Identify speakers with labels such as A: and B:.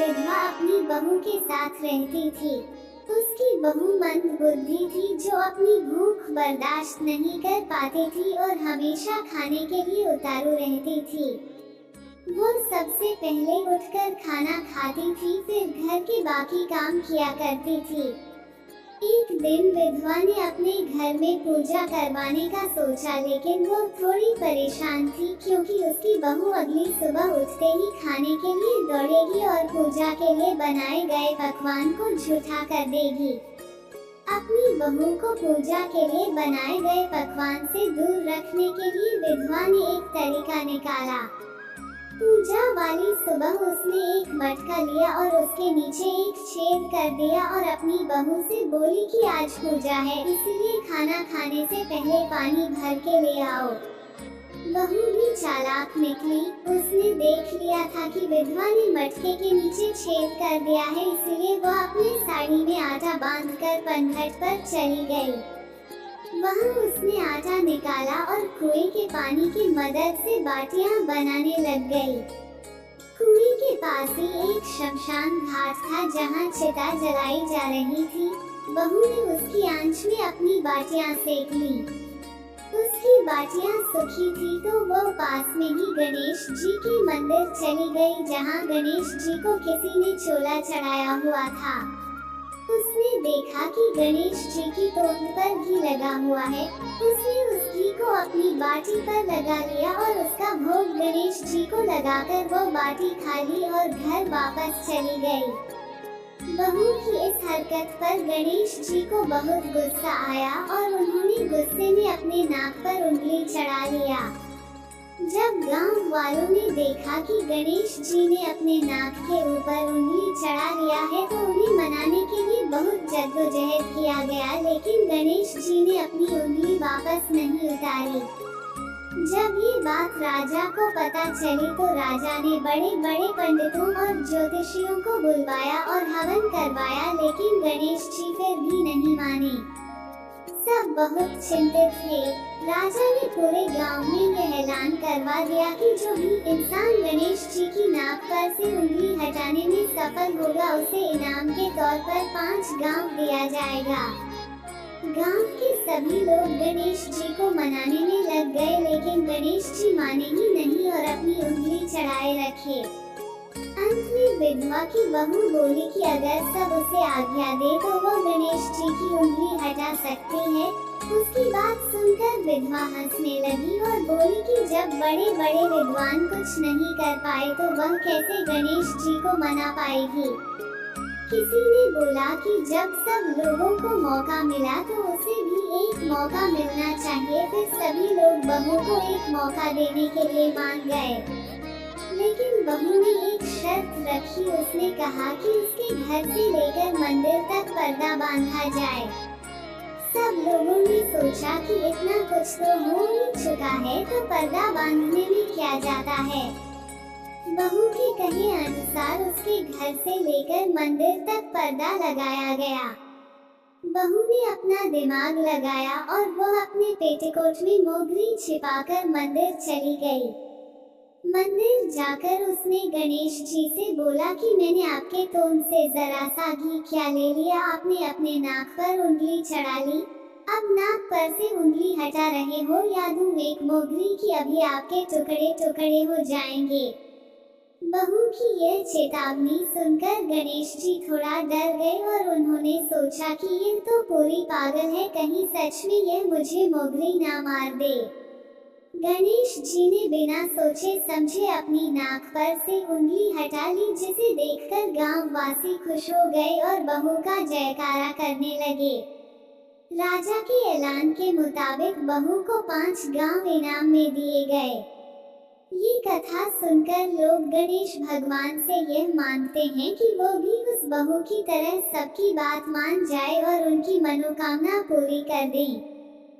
A: विधवा अपनी बहू के साथ रहती थी। उसकी बहू मंद बुद्धि थी जो अपनी भूख बर्दाश्त नहीं कर पाती थी और हमेशा खाने के लिए उतारू रहती थी। वो सबसे पहले उठकर खाना खाती थी, फिर घर के बाकी काम किया करती थी। एक दिन विधवा ने अपने घर में पूजा करवाने का सोचा, लेकिन वो थोड़ी परेशान थी क्योंकि उसकी बहू अगली सुबह उठते ही खाने के लिए दौड़ेगी और पूजा के लिए बनाए गए पकवान को झूठा कर देगी। अपनी बहू को पूजा के लिए बनाए गए पकवान से दूर रखने के लिए विधवा ने एक तरीका निकाला। पूजा वाली सुबह उसने एक मटका लिया और उसके नीचे एक छेद कर दिया और अपनी बहू से बोली कि आज पूजा है, इसलिए खाना खाने से पहले पानी भर के ले आओ। बहू भी चालाक निकली। उसने देख लिया था कि विधवा ने मटके के नीचे छेद कर दिया है, इसलिए वह अपनी साड़ी में आटा बांधकर पनघट पर चली गई। वहाँ उसने आटा निकाला और कुएं के पानी की मदद से बाटियां बनाने लग गई। कुएं के पास ही एक शमशान घाट था जहाँ चिता जलाई जा रही थी। बहू ने उसकी आंच में अपनी बाटियां सेक ली। उसकी बाटियां सूखी थी तो वो पास में ही गणेश जी के मंदिर चली गई, जहाँ गणेश जी को किसी ने चोला चढ़ाया हुआ था। उसने देखा कि गणेश जी की तोंद पर घी लगा हुआ है। उसने उस घी को अपनी बाटी पर लगा लिया और उसका भोग गणेश जी को लगाकर वो बाटी खा ली और घर वापस चली गई। बहू की इस हरकत पर गणेश जी को बहुत गुस्सा आया और उन्होंने गुस्से में अपने नाक पर उंगली चढ़ा लिया। जब गांव वालों ने देखा कि गणेश जी ने अपने नाक के ऊपर उंगली चढ़ा लिया है तो उन्हें मनाने के लिए बहुत जद्दोजहद किया गया, लेकिन गणेश जी ने अपनी उंगली वापस नहीं उतारी। जब ये बात राजा को पता चली तो राजा ने बड़े बड़े पंडितों और ज्योतिषियों को बुलवाया और हवन करवाया, लेकिन गणेश जी फिर भी नहीं माने। सब बहुत चिंतित थे। राजा ने पूरे गांव में यह ऐलान करवा दिया कि जो भी इंसान गणेश जी की नाक पर से उंगली हटाने में सफल होगा उसे इनाम के तौर पर 5 गांव दिया जाएगा। गांव के सभी लोग गणेश जी को मनाने में लग गए, लेकिन गणेश जी माने ही नहीं और अपनी उंगली चढ़ाए रखे। अंत में विधवा की बहू बोली कि अगर सब उसे आज्ञा दे तो वो गणेश जी की उंगली हटा सकती है। उसकी बात सुनकर विधवा हंसने लगी और बोली कि जब बड़े बड़े विद्वान कुछ नहीं कर पाए तो वह कैसे गणेश जी को मना पाएगी। किसी ने बोला कि जब सब लोगों को मौका मिला तो उसे भी एक मौका मिलना चाहिए। फिर सभी लोग बहू को एक मौका देने के लिए मान गए, लेकिन बहू ने एक शर्त रखी। उसने कहा कि उसके घर से लेकर मंदिर तक पर्दा बांधा जाए। सब लोगों ने सोचा कि इतना कुछ तो हो ही चुका है तो पर्दा बांधने में क्या जाता है। बहू के कहे अनुसार उसके घर से लेकर मंदिर तक पर्दा लगाया गया। बहू ने अपना दिमाग लगाया और वो अपने पेटीकोट में मोगरी छिपाकर मंदिर चली गई। मंदिर जाकर उसने गणेश जी से बोला कि मैंने आपके तोंद से जरा सा घी क्या ले लिया, आपने अपने नाक पर उंगली चढ़ा ली। अब नाक पर से उंगली हटा रहे हो या दूं एक मोगरी की, अभी आपके टुकड़े टुकड़े हो जाएंगे। बहू की यह चेतावनी सुनकर गणेश जी थोड़ा डर गए और उन्होंने सोचा कि ये तो पूरी पागल है, कहीं सच में यह मुझे मोगरी ना मार दे। गणेश जी ने बिना सोचे समझे अपनी नाक पर से उंगली हटा ली, जिसे देखकर गांव वासी खुश हो गए और बहू का जयकारा करने लगे। राजा के ऐलान के मुताबिक बहू को 5 गांव इनाम में दिए गए। ये कथा सुनकर लोग गणेश भगवान से यह मांगते हैं कि वो भी उस बहू की तरह सबकी बात मान जाए और उनकी मनोकामना पूरी कर दें।